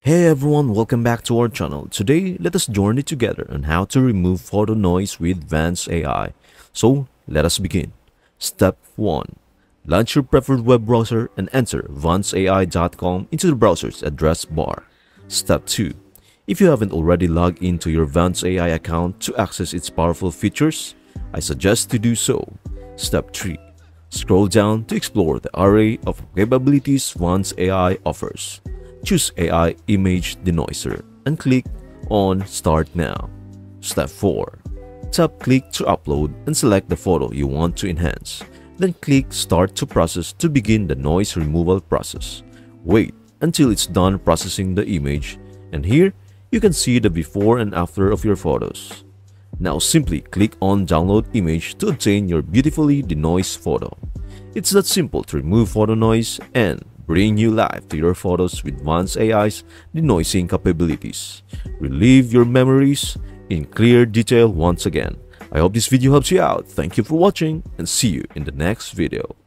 Hey everyone, welcome back to our channel. Today, let us journey together on how to remove photo noise with Vance AI. So, let us begin. Step 1. Launch your preferred web browser and enter vanceai.com into the browser's address bar. Step 2. If you haven't already logged into your Vance AI account to access its powerful features, I suggest to do so. Step 3. Scroll down to explore the array of capabilities Vance AI offers. Choose AI Image Denoiser and click on Start Now. Step 4. Tap Click to upload and select the photo you want to enhance. Then click Start to Process to begin the noise removal process. Wait until it's done processing the image, and here you can see the before and after of your photos. Now simply click on Download Image to obtain your beautifully denoised photo. It's that simple to remove photo noise and bring new life to your photos with Vance AI's denoising capabilities. Relive your memories in clear detail once again. I hope this video helps you out. Thank you for watching and see you in the next video.